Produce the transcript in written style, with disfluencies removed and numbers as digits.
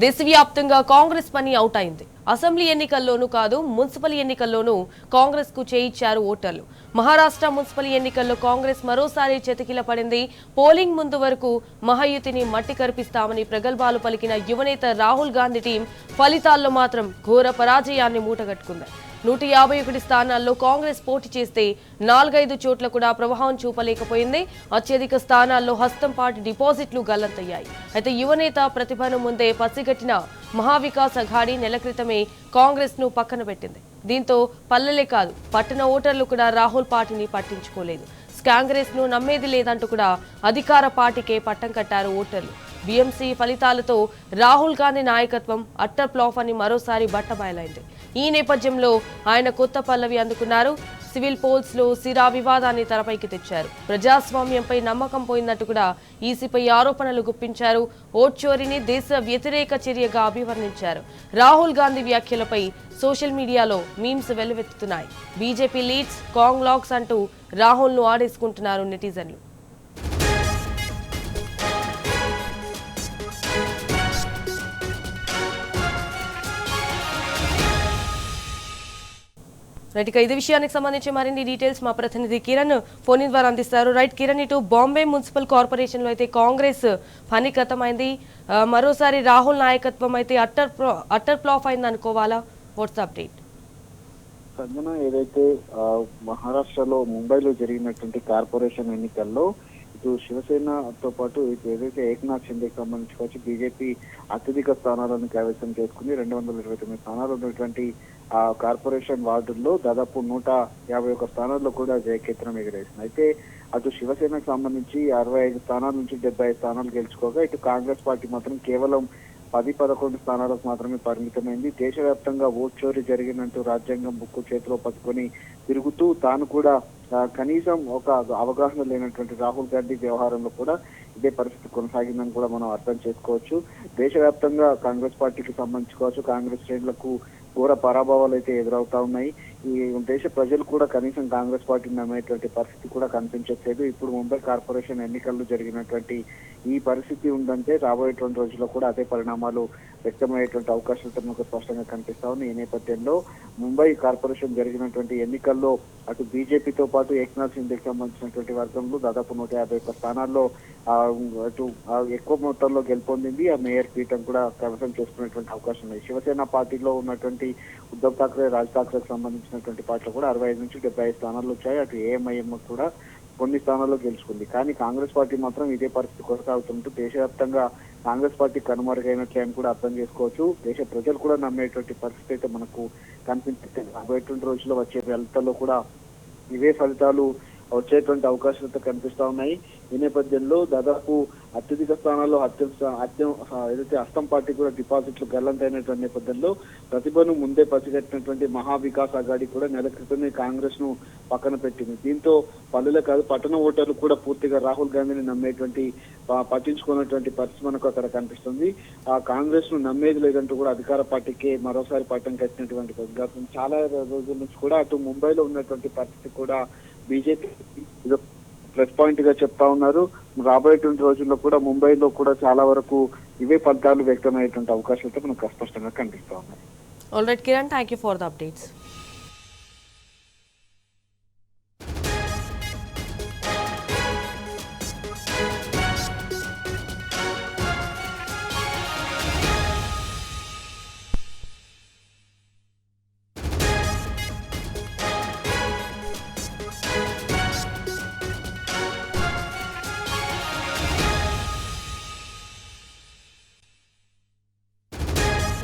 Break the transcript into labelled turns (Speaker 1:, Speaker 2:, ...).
Speaker 1: దేశవ్యాప్తంగా కాంగ్రెస్ పని అవుట్ అయింది. అసెంబ్లీ ఎన్నికల్లోనూ కాదు, మున్సిపల్ ఎన్నికల్లోనూ కాంగ్రెస్ కు చేయిచ్చారు ఓటర్లు. మహారాష్ట్ర మున్సిపల్ ఎన్నికల్లో కాంగ్రెస్ మరోసారి చతికిల పడింది. పోలింగ్ ముందు వరకు మహాయుతిని మట్టి కరిపిస్తామని ప్రగల్భాలు పలికిన యువనేత రాహుల్ గాంధీ టీం ఫలితాల్లో మాత్రం ఘోర పరాజయాన్ని మూటగట్టుకుంది. 151 స్థానాల్లో కాంగ్రెస్ పోటీ చేస్తే 4-5 చోట్ల కూడా ప్రభావం చూపలేకపోయింది. అత్యధిక స్థానాల్లో హస్తంపాటి డిపాజిట్లు గల్లంతయ్యాయి. అయితే యువనేత ప్రతిభను ముందే పసిగట్టిన మహావికాస్ అఘాడీ నెల క్రితమే కాంగ్రెస్ ను పక్కన పెట్టింది. దీంతో పల్లెలే కాదు, పట్టణ ఓటర్లు కూడా రాహుల్ పార్టీని పట్టించుకోలేదు. కాంగ్రెస్ ను నమ్మేది లేదంటూ కూడా అధికార పార్టీకే పట్టం కట్టారు ఓటర్లు. బీఎంసీ ఫలితాలతో రాహుల్ గాంధీ నాయకత్వం అట్టర్ ఫ్లాప్ అని మరోసారి బట్టబయలైంది. ఈ నేపథ్యంలో ఆయన కొత్త పల్లవి అందుకున్నారు. సివిల్ పోల్స్ లో సిరా వివాదాన్ని తెరపైకి తెచ్చారు. ప్రజాస్వామ్యంపై నమ్మకం పోయిందంటూ కూడా ఈసీపై ఆరోపణలు గుప్పించారు. ఓట్ చోరీని దేశ వ్యతిరేక చర్యగా అభివర్ణించారు. రాహుల్ గాంధీ వ్యాఖ్యలపై సోషల్ మీడియాలో మీమ్స్ వెల్లువెత్తుతున్నాయి. బీజేపీ లీడ్స్ కాంగ్లాక్స్ అంటూ రాహుల్ ను ఆడేసుకుంటున్నారు నెటిజన్లు. రైట్, ఇక ఇదే విషయానికి సంబంధించి మరిన్ని డీటెయిల్స్ మా ప్రతినిధి కిరణ్ ఫోన్ ద్వారా అందిస్తారు. రైట్ కిరణ్, ఇటు బాంబే మున్సిపల్ కార్పొరేషన్ లో అయితే కాంగ్రెస్ పని గతమైంది. మరోసారి రాహుల్ నాయకత్వం అయితే అట్టర్ ఫ్లాప్ అయింది అనుకోవాలా? Watts update?
Speaker 2: సంజన, ఏదైతే మహారాష్ట్రలో ముంబైలో జరిగినటువంటి కార్పొరేషన్ ఎన్నికల్లో ఇటు శివసేనతో పాటు ఇటు ఏదైతే ఏక్నాథ్ షిండేకి సంబంధించి బీజేపీ అత్యధిక స్థానాలను కైవసం చేసుకుని 229 స్థానాలు ఉన్నటువంటి ఆ కార్పొరేషన్ వార్డుల్లో దాదాపు 151 స్థానాల్లో కూడా జయకేతనం ఎగరేసింది. అయితే అటు శివసేనకు సంబంధించి 65 స్థానాల నుంచి 75 స్థానాలు గెలుచుకోగా ఇటు కాంగ్రెస్ పార్టీ మాత్రం కేవలం 10-11 స్థానాలకు మాత్రమే పరిమితమైంది. దేశవ్యాప్తంగా ఓట్ చోరీ జరిగినట్టు రాజ్యాంగం బుక్కు చేతిలో పట్టుకొని తిరుగుతూ తాను కూడా కనీసం ఒక అవగాహన లేనటువంటి రాహుల్ గాంధీ వ్యవహారంలో కూడా ఇదే పరిస్థితి కొనసాగిందని కూడా మనం అర్థం చేసుకోవచ్చు. దేశవ్యాప్తంగా కాంగ్రెస్ పార్టీకి సంబంధించుకోవచ్చు, కాంగ్రెస్ శ్రేణులకు ఘోర పరాభవాలు అయితే ఎదురవుతా ఉన్నాయి. ఈ దేశ ప్రజలు కూడా కనీసం కాంగ్రెస్ పార్టీని నమ్మేటువంటి పరిస్థితి కూడా కనిపించట్లేదు. ఇప్పుడు ముంబై కార్పొరేషన్ ఎన్నికల్లో జరిగినటువంటి ఈ పరిస్థితి ఉందంటే రాబోయేటువంటి రోజుల్లో కూడా అదే పరిణామాలు వ్యక్తమయ్యేటువంటి అవకాశాలు మనకు స్పష్టంగా కనిపిస్తా ఉన్నాయి. ఈ నేపథ్యంలో ముంబై కార్పొరేషన్ జరిగినటువంటి ఎన్నికల్లో అటు బీజేపీతో పాటు ఏక్నాథ్ షిండేకి సంబంధించినటువంటి వర్గంలో దాదాపు 151 స్థానాల్లో అటు ఎక్కువ మొత్తంలో గెలుపొందింది. ఆ మేయర్ పీఠం కూడా కైవసం చేసుకునేటువంటి అవకాశం ఉంది. శివసేన పార్టీలో ఉన్నటువంటి ఉద్ధవ్ ఠాక్రే, రాజ్ ఠాక్రేకి సంబంధించినటువంటి పార్టీలు కూడా 65 నుంచి 75 స్థానాలు వచ్చాయి. అటు ఏఎంఐఎం కూడా కొన్ని స్థానాల్లో గెలుచుకుంది. కానీ కాంగ్రెస్ పార్టీ మాత్రం ఇదే పరిస్థితి కొనసాగుతుంటూ దేశవ్యాప్తంగా కాంగ్రెస్ పార్టీ కనుమరుగైనట్లే అని కూడా అర్థం చేసుకోవచ్చు. దేశ ప్రజలు కూడా నమ్మేటువంటి పరిస్థితి అయితే మనకు కనిపించింది. రాబోయేటువంటి రోజుల్లో వచ్చే ఫలితాల్లో కూడా ఇవే ఫలితాలు వచ్చేటువంటి అవకాశాలతో కనిపిస్తా ఉన్నాయి. ఈ నేపథ్యంలో దాదాపు అత్యధిక స్థానాల్లో ఏదైతే హస్తం పార్టీ కూడా డిపాజిట్లు గల్లంతైనటువంటి నేపథ్యంలో ప్రతిభను ముందే పసిగట్టినటువంటి మహావికాస్ అఘాడీ కూడా నెల క్రితమే కాంగ్రెస్ ను పక్కన పెట్టింది. దీంతో పల్లెలే కాదు, పట్టణ ఓటర్లు కూడా పూర్తిగా రాహుల్ గాంధీని నమ్మేటువంటి పట్టించుకున్నటువంటి పరిస్థితి మనకు అక్కడ కనిపిస్తుంది. ఆ కాంగ్రెస్ ను నమ్మేది లేదంటూ కూడా అధికార పార్టీకి మరోసారి పట్టం కట్టినటువంటి గతం చాలా రోజుల నుంచి కూడా అటు ముంబైలో ఉన్నటువంటి పరిస్థితి కూడా బీజేపీ ప్లస్ పాయింట్ గా చెప్తా ఉన్నారు. రాబోయేటువంటి రోజుల్లో కూడా ముంబైలో కూడా చాలా వరకు ఇవే ఫలితాలు వ్యక్తమయ్యేటువంటి అవకాశాలతో మనకు స్పష్టంగా కనిపిస్తా ఉన్నాయి.
Speaker 1: All right Kiran, thank you for the updates.